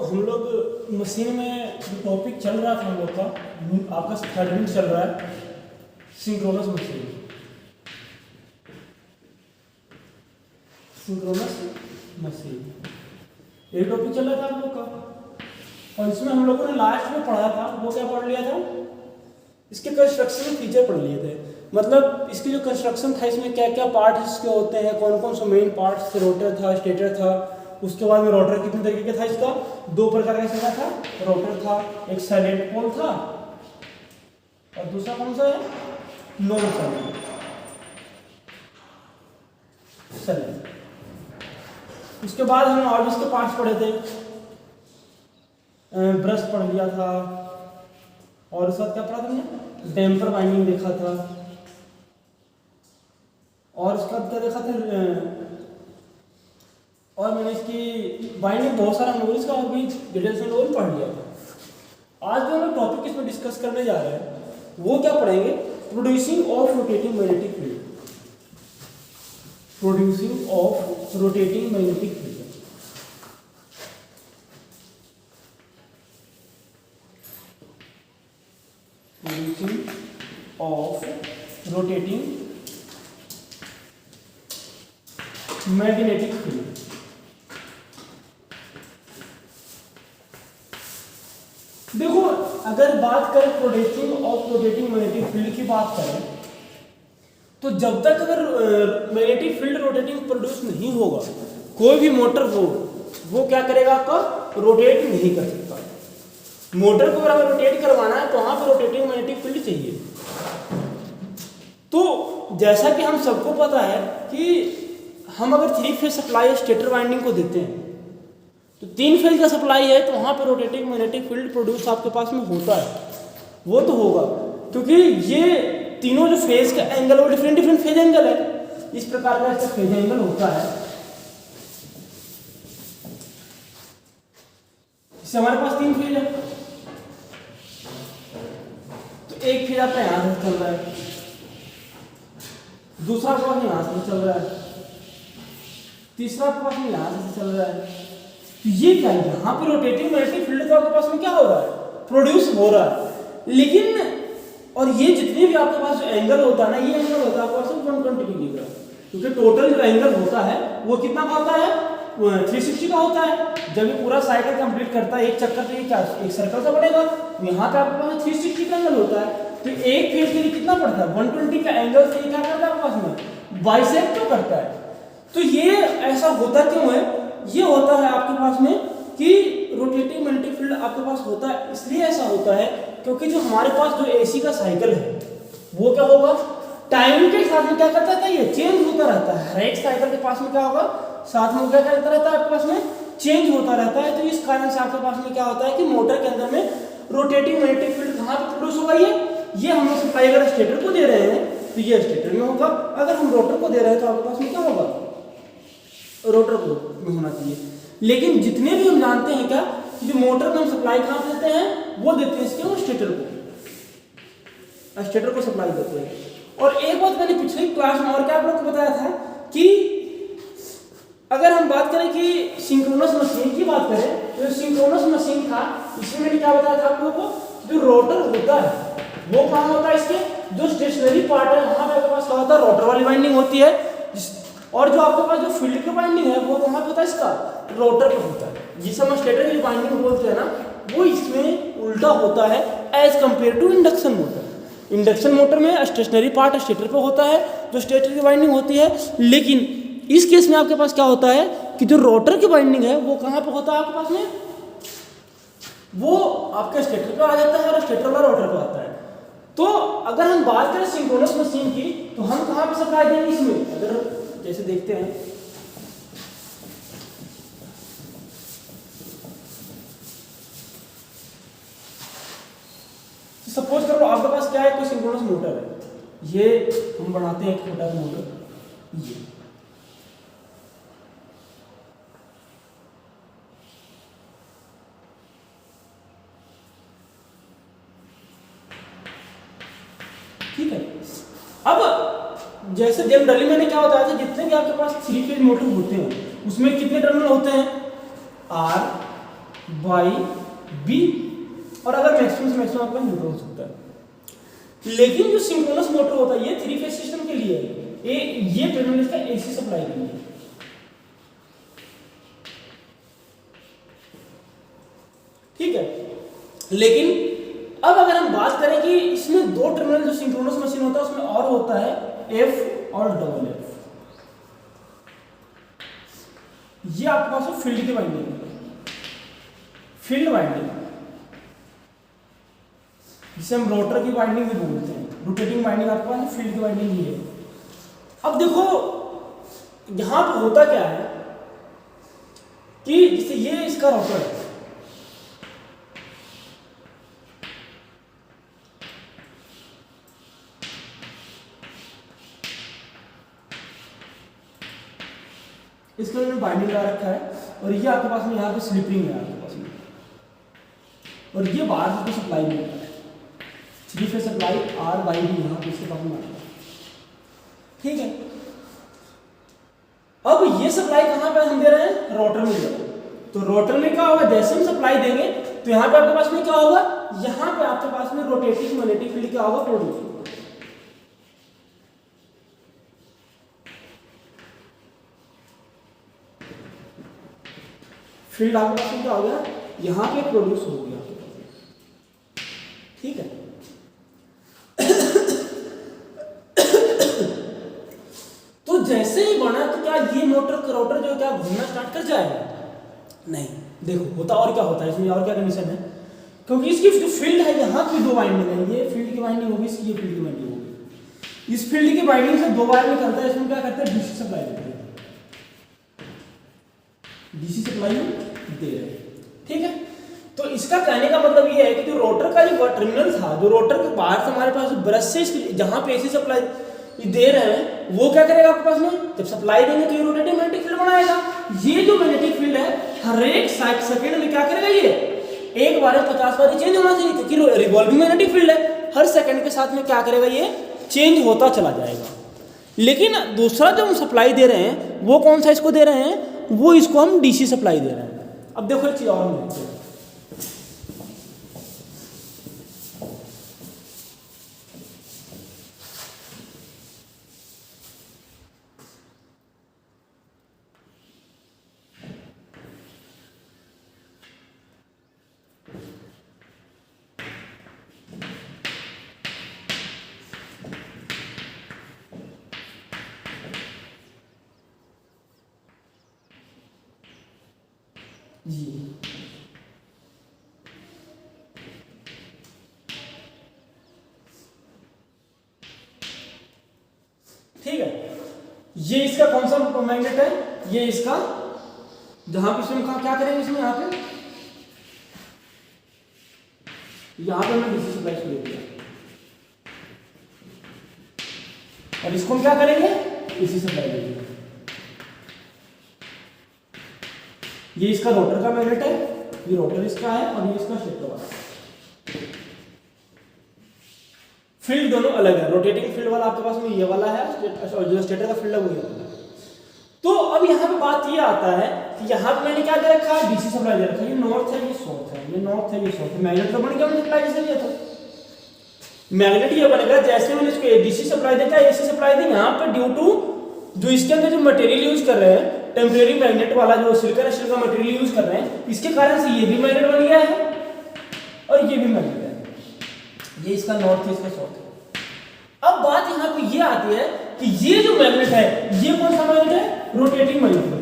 हम लोग मशीन में टॉपिक चल रहा था हम लोग का, आपका थर्ड यूनिट चल रहा है सिंक्रोनस मशीन। सिंक्रोनस मशीन ये टॉपिक चल रहा था हम लोग का, और इसमें हम लोगों ने लास्ट में पढ़ा था, वो क्या पढ़ लिया था, इसके कंस्ट्रक्शन फीचर पढ़ लिए थे। मतलब इसकी जो कंस्ट्रक्शन था, इसमें क्या क्या पार्ट इसके होते हैं, कौन कौन से मेन पार्ट्स, रोटर था, स्टेटर था। उसके बाद में रोटर कितने तरीके का था, इसका दो प्रकार का इसका था, रोटर था, एक साइलेंट पोल था और दूसरा कौन सा है, नॉन साइलेंट। उसके बाद हमने और भी इसके पार्ट्स पढ़े थे, ब्रश पढ़ लिया था, और उसके बाद क्या पढ़ा था हमने, डैम्पर वाइंडिंग देखा था, और उसके बाद क्या देखा था, और मैंने इसकी वाइंडिंग बहुत सारा हम लोग इसका अभी डिटेल्स में लोग पढ़ लिया था। आज जो हम लोग टॉपिक इसमें डिस्कस करने जा रहे हैं वो क्या पढ़ेंगे, producing of rotating magnetic field. Producing of rotating magnetic field. Producing of rotating magnetic field. देखो, अगर बात करें producing of rotating magnetic field की बात करें, तो जब तक अगर मैग्नेटिक फील्ड रोटेटिंग प्रोड्यूस नहीं होगा, कोई भी मोटर हो वो क्या करेगा, आपका रोटेट नहीं कर सकता। मोटर को अगर रोटेट करवाना है तो वहां पर रोटेटिंग मैग्नेटिक फील्ड चाहिए। तो जैसा कि हम सबको पता है कि हम अगर 3 फेज सप्लाई स्टेटर वाइंडिंग को देते हैं, तो 3 फेज का सप्लाई है, तो वहां पर रोटेटिंग मैग्नेटिक फील्ड प्रोड्यूस आपके पास में होता है, वो तो होगा, क्योंकि ये तीनों जो फेज का एंगल वो डिफरेंट डिफरेंट फेज एंगल है। इस प्रकार का इसका फेज एंगल होता है। इससे हमारे पास 3 फेज है, तो एक फेज आपका यहां से चल रहा है, दूसरा पास यहां से चल रहा है, तीसरा पास यहां से चल रहा है। तो ये क्या है, यहाँ पे रोटेटिंग मैग्नेटिक फील्ड तो आपके पास में क्या हो रहा है, प्रोड्यूस हो रहा है। लेकिन और ये जितने भी आपके पास जो एंगल होता है ना, ये एंगल होता है आपके पास 120 डिग्री का, क्योंकि टोटल जो एंगल होता है वो कितना का होता है, 360 का होता है। जब ये पूरा साइकिल कंप्लीट करता है, एक चक्कर पे क्या एक सर्कल सा बढ़ेगा, यहाँ पे आपके पास 360 का एंगल होता है। तो एक फेज के लिए कितना पड़ता है, 120 का एंगल से क्या करता है आपके पास में, बाइसेक्ट तो करता है। तो ये ऐसा होता क्यों है, ये होता है आपके पास में कि रोटेटिंग मैग्नेटिक फील्ड आपके पास होता है, इसलिए ऐसा होता है क्योंकि जो हमारे पास जो एसी का साइकिल है वो क्या होगा, टाइम के साथ में क्या करता है, ये चेंज होता रहता है। हर एक साइकिल के पास में क्या होगा, साथ में क्या करता रहता है, आपके पास में चेंज होता रहता है। तो इस कारण से आपके पास में क्या होता है कि मोटर के अंदर में रोटेटिंग मैग्नेटिक फील्ड कहाँ पे प्रोड्यूस होगा, ये हम लोग सप्लाई अगर स्टेटर को दे रहे हैं तो ये स्टेटर में होगा, अगर हम रोटर को दे रहे हैं तो आपके पास में क्या होगा, रोटर को में होना चाहिए। लेकिन जितने भी हम जानते हैं क्या कि जो मोटर में हम सप्लाई कहाँ देते हैं, वो देते हैं इसके स्टेटर को सप्लाई देते हैं। और एक बात मैंने पिछली क्लास में और क्या आप लोग को बताया था कि अगर हम बात करें कि सिंक्रोनस मशीन की बात करें, तो सिंक्रोनस मशीन था, इसमें मैंने क्या बताया था आप लोगों को, जो रोटर होता है वो कहाँ होता है, इसके जो स्टेशनरी पार्ट है वहां पे आपके पास क्या होता है, रोटर वाली वाइंडिंग होती है, और जो आपके पास जो फील्ड की वाइंडिंग है वो कहाँ पे होता है, इसका रोटर पे होता है। जिसे हम स्टेटर की वाइंडिंग बोलते हैं ना, वो इसमें उल्टा होता है as compare to induction motor. Induction motor में स्टेशनरी पार्ट स्टेटर पे होता है, जो स्टेटर की वाइंडिंग होती है। लेकिन इस केस में आपके पास क्या होता है कि जो रोटर की वाइंडिंग है वो कहाँ पे होता है आपके पास में, वो आपके स्टेटर पे आ जाता है और स्टेटर वाला रोटर पे आता है। तो अगर हम बात करें सिंक्रोनस मशीन की, तो हम कहाँ पे सप्लाई देंगे इसमें, अगर जैसे देखते हैं, सपोज करो आपके पास क्या है, कोई सिंक्रोनस मोटर है, ये हम बनाते हैं एक छोटा सा मोटर, ये ठीक है। अब जैसे जनरली मैंने क्या बताया था, जितने भी आपके पास 3 फेज मोटर होते हैं उसमें कितने टर्मिनल होते हैं, R, बाई बी, और अगर मैक्सिमम से मैक्सिमम आपका न्यूट्रल हो सकता है। लेकिन जो सिंक्रोनस मोटर होता है ये 3 फेज सिस्टम के लिए है, ये टर्मिनल इसका एसी सप्लाई के लिए। ठीक है, लेकिन अब अगर हम बात करें कि इसमें 2 टर्मिनल जो सिंक्रोनस मशीन होता है उसमें और होता है एफ और डबल एफ। ये आपके पास फील्ड की वाइंडिंग है, फील्ड वाइंडिंग जिसे हम रोटर की वाइंडिंग भी बोलते हैं, रोटेटिंग वाइंडिंग आपके पास फील्ड की वाइंडिंग ही है। अब देखो यहां पर होता क्या है कि जैसे ये इसका रोटर है, इसके अंदर बाइंडिंग लगा रखा है, और ये आपके पास में यहाँ पे स्लिप रिंग है आपके पास में, और ये बाहर से सप्लाई मिल रहा है 3 phase supply R by D यहाँ पे इसके पास में आ रहा है। ठीक है, अब ये सप्लाई कहाँ पे हम दे रहे हैं, रोटर में दे रहे हैं। तो रोटर में क्या होगा, जैसे हम सप्लाई देंगे तो यहाँ पे आपके पास में क्या होगा, यहाँ पे आपके पास में रोटेटिंग मैग्नेटिक फील्ड क्या होगा, प्रोड्यूस होगा। फील्ड आपके पास में क्या हो गया, यहां पे प्रोड्यूस हो गया आपके पास में। ठीक है, तो जैसे ही बना तो क्या ये मोटर रोटर जो क्या घूमना स्टार्ट कर जाएगा, नहीं। देखो होता और क्या होता है इसमें, और क्या कंडीशन है, क्योंकि इसकी जो फील्ड है यहाँ की 2 वाइंडिंग है, ये फील्ड की वाइंडिंग होगी, इसकी ये फील्ड की वाइंडिंग होगी। इस फील्ड की वाइंडिंग से 2 वायर निकलता है, इसमें क्या करते हैं, डीसी सप्लाई देते हैं, डीसी सप्लाई दे रहे हैं। ठीक है, तो इसका कहने का मतलब ये है कि जो रोटर का जो टर्मिनल था, जो रोटर के बाहर से हमारे पास ब्रश से जहां पे एसी सप्लाई दे रहे हैं, वो क्या करेगा आपके पास में, जब सप्लाई देंगे तो ये रोटेटिंग मैग्नेटिक फील्ड बनाएगा। ये जो मैग्नेटिक फील्ड है हर एक सेकंड में क्या करेगा, ये एक बार में 50 बार चेंज होना चाहिए, क्योंकि रिवॉल्विंग मैग्नेटिक फील्ड है, हर सेकंड के साथ में क्या करेगा, ये चेंज होता चला जाएगा। लेकिन दूसरा जो हम सप्लाई दे रहे हैं वो कौन सा इसको दे रहे हैं, वो इसको हम डीसी सप्लाई दे रहे हैं। अब देखो एक चीज और हम देखते हैं, जी ठीक है, ये इसका कौन सा मैग्नेट है, ये इसका, जहां पे इसमें क्या करेंगे, इसमें यहाँ पे मैं डीसी सप्लाई शुरू किया, और इसको हम क्या करेंगे, एसी सप्लाई देंगे। ये इसका रोटर का मैग्नेट है, ये रोटर इसका है, और ये इसका स्टेटर वाला। फील्ड दोनों अलग है, रोटेटिंग फील्ड वाला आपके पास में ये वाला है, और जो स्टेटर का फील्ड है वो ये वाला है। तो अब यहाँ पे बात ये आता है कि यहाँ पे मैंने क्या दे रखा है, डीसी सप्लाई दे रखा है, ये नॉर्थ है, ये साउथ है, ये नॉर्थ है, ये साउथ है। मैग्नेट तो बन गया सप्लाई जैसे दिया था, मैग्नेट ये बनेगा जैसे मैंने इसको डीसी सप्लाई देता है, एसी सप्लाई दी। यहाँ पे ड्यू टू जो इसके अंदर जो मटेरियल यूज कर रहे हैं, टेम्परेरी मैग्नेट वाला जो सिलिकॉन स्टील का मटेरियल यूज कर रहे हैं, इसके कारण से ये भी मैग्नेट बन गया है और ये भी मैग्नेट है। ये इसका नॉर्थ है, इसका साउथ है। अब बात यहाँ पे ये आती है कि ये जो मैग्नेट है, ये कौन सा मैग्नेट है, रोटेटिंग मैग्नेट है।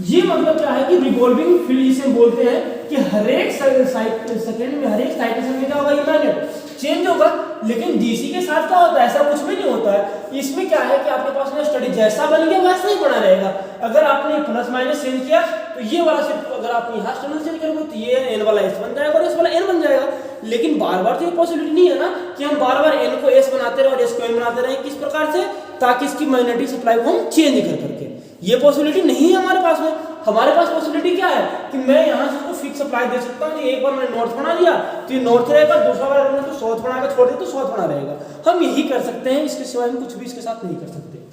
ये मतलब क्या है कि रिवॉल्विंग फील्ड जिसे बोलते हैं, कि हर एक सेकंड में, हर एक साइकिल में क्या होगा, ये मैग्नेट चेंज होगा। लेकिन डीसी के साथ क्या होता है, ऐसा कुछ भी नहीं होता है। इसमें क्या है कि आपके पास में स्टडी जैसा बन गया वैसा ही बना रहेगा। अगर आपने प्लस माइनस चेंज किया तो ये वाला सिर्फ, अगर आप यहाँ टर्मिनल चेंज करोगे तो ये एन वाला एस बन जाएगा और एस वाला एन बन जाएगा। लेकिन बार बार तो ये पॉसिबिलिटी नहीं है ना कि हम बार बार एन को एस बनाते रहे और एस को एन बनाते रहे। किस प्रकार से, ताकि इसकी मैग्नेटिक सप्लाई को हम चेंज कर करके, ये पॉसिबिलिटी नहीं है हमारे पास में। हमारे पास पॉसिबिलिटी क्या है कि मैं यहाँ से इसको फिक्स सप्लाई दे सकता हूँ। एक बार मैंने नॉर्थ बना दिया तो ये नॉर्थ रहेगा, दूसरा बार अगर तो साउथ बना के छोड़ दिया तो साउथ बना रहेगा। हम यही कर सकते हैं, इसके सिवाय हम कुछ भी इसके साथ नहीं कर सकते।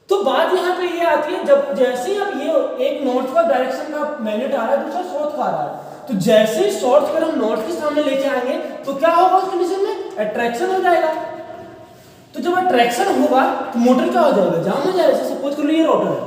तो बात यहाँ पे ये आती है, जब जैसे ही अब ये एक नॉर्थ का डायरेक्शन का मैग्नेट आ रहा है, दूसरा साउथ का आ रहा है, तो जैसे ही शॉर्ट अगर हम नॉर्थ के सामने लेके आएंगे तो क्या होगा उस कंडीशन में, अट्रैक्शन हो जाएगा। तो जब अट्रैक्शन होगा तो मोटर क्या हो जाएगा, जाम हो जाएगा। जैसे सपोज कर लो ये रोटर है,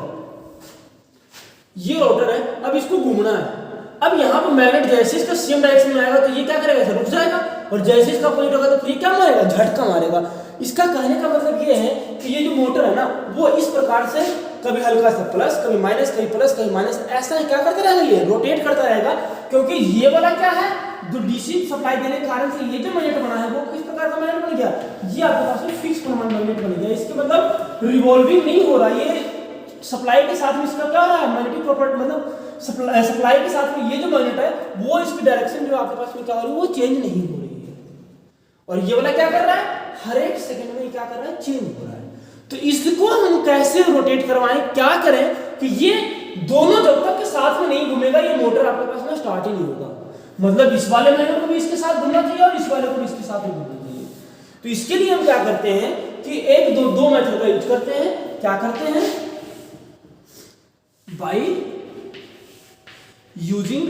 ये रोटर है, अब इसको घूमना है। अब यहाँ पे मैग्नेट जैसे इसका सेम डायरेक्शन में आएगा तो ये क्या करेगा, ऐसे रुक जाएगा, और जैसे इसका पॉइंट होगा तो फिर क्या मारेगा, झटका मारेगा। इसका कहने का मतलब ये है कि ये जो मोटर है ना वो इस प्रकार से कभी हल्का सा प्लस, कभी माइनस, कभी प्लस, कभी माइनस, ऐसा क्या करता रहेगा, ये रोटेट करता रहेगा। क्योंकि ये वाला क्या है, जो डीसी सप्लाई देने के कारण से ये जो मैग्नेट बना है वो किस प्रकार का मैग्नेट बन गया, ये आपके पास में फिक्स परमानेंट मैग्नेट बन गया। इसके मतलब रिवॉल्विंग नहीं हो रहा, ये सप्लाई के साथ में इसका क्या हो रहा है, मैग्नेटिक प्रॉपर्टी, मतलब सप्लाई के साथ में ये जो मैग्नेट है वो इसकी डायरेक्शन जो आपके पास में क्या हो रही है वो चेंज नहीं हो रही है। और ये वाला क्या कर रहा है, हर एक सेकंड में क्या कर रहा है, चेंज हो रहा है। तो इसको हम कैसे रोटेट करवाएं, क्या करें कि ये दोनों जब तक के साथ में नहीं घूमेगा ये मोटर आपके पास में स्टार्ट ही नहीं होगा। मतलब इस वाले मैग्नेट को भी इसके साथ घूमना चाहिए और इस वाले को भी इसके साथ ही घूमना चाहिए। तो इसके लिए हम क्या करते हैं कि एक दो मेथड का यूज करते हैं। क्या करते हैं, बाई यूजिंग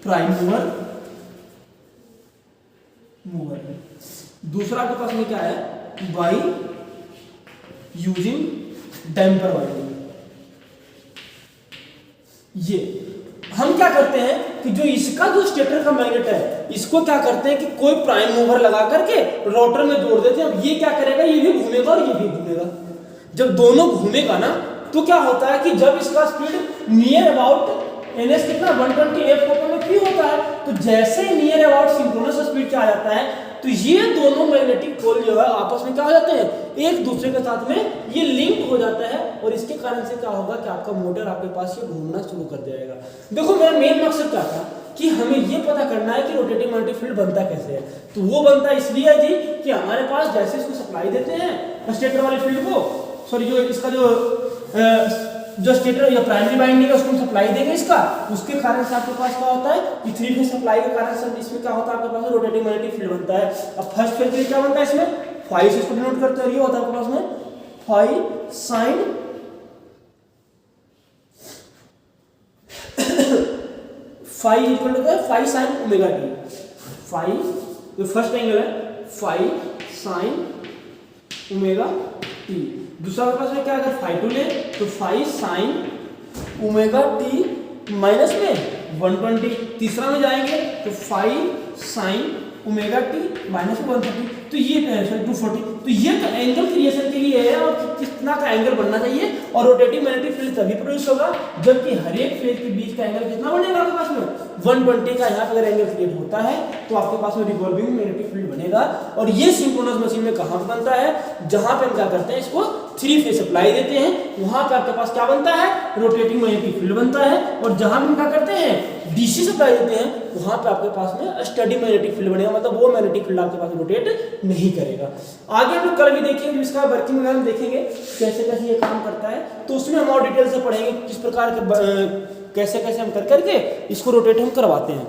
प्राइम मूवर। दूसरा आपके पास में क्या है, बाई यूजिंग डैम्पर वाइंडिंग। ये हम क्या करते हैं कि जो इसका जो स्टेटर का मैग्नेट है इसको क्या करते हैं कि कोई प्राइम मूवर लगा करके रोटर में जोड़ देते हैं। अब ये क्या करेगा, ये भी घूमेगा और ये भी घूमेगा। जब दोनों घूमेगा ना तो क्या होता है कि जब इसका स्पीड नियर अबाउट ns कितना 120 f में फ्री होता है, तो जैसे नियर अबाउट सिंक्रोनस स्पीड क्या आ जाता है तो ये दोनों मैग्नेटिक पोल जो है आपस में क्या हो जाते हैं, एक दूसरे के साथ में ये लिंक हो जाता है। और इसके कारण से क्या होगा कि आपका मोटर आपके पास ये घूमना शुरू कर देगा। देखो मेरा मेन मकसद क्या था कि हमें ये पता करना है कि रोटेटिंग मैग्नेटिक फील्ड बनता कैसे है। तो वो बनता इसलिए है जी कि हमारे पास जैसे इसको सप्लाई देते हैं स्टेटर वाले फील्ड को, सॉरी जो इसका जो स्टेटर या प्राइमरी वाइंडिंग है उसको हम सप्लाई देंगे इसका, उसके कारण से आपके पास क्या होता है कि थ्री फेज सप्लाई के कारण से इसमें क्या होता है आपके पास रोटेटिंग मैग्नेटिक फील्ड बनता है। अब फर्स्ट फेज के लिए क्या बनता है इसमें, फाई से इसको डिनोट करते हैं, ये होता है आपके पास में phi sine phi equal to है phi sine omega T. Phi जो फर्स्ट एंगल है फाई साइन ओमेगा टी। दूसरा के पास में क्या, अगर फाई टू ले तो phi sine omega t minus में 120। तीसरा में जाएंगे तो phi sine omega t minus में 130, तो ये 240। तो ये तो एंगल क्रिएशन के लिए है और कितना का एंगल बनना चाहिए। और रोटेटिंग मैग्नेटिक फील्ड तभी प्रोड्यूस होगा जबकि हर एक फेज के बीच का एंगल कितना बनेगा आपके पास में 120 का। यहाँ पर अगर एंगल क्रिएट होता है तो आपके पास में रिवॉल्विंग मैग्नेटिक फील्ड बनेगा। और ये सिंक्रोनस मशीन में कहाँ पर बनता है, जहां पे हम क्या करते हैं इसको थ्री फेज सप्लाई देते हैं, वहां पे आपके पास क्या बनता है, रोटेटिंग मैग्नेटिक फील्ड बनता है। और जहां हम क्या करते हैं डीसी सप्लाई देते हैं वहां पे आपके पास में स्टडी मैग्नेटिक फील्ड बनेगा, मतलब वो मैग्नेटिक फील्ड आपके पास रोटेट नहीं करेगा। आगे हम लोग कल भी देखेंगे, इसका वर्किंग में हम देखेंगे कैसे कैसे ये काम करता है, तो उसमें हम और डिटेल से पढ़ेंगे किस प्रकार के कैसे कैसे हम कर करके इसको रोटेट हम करवाते हैं।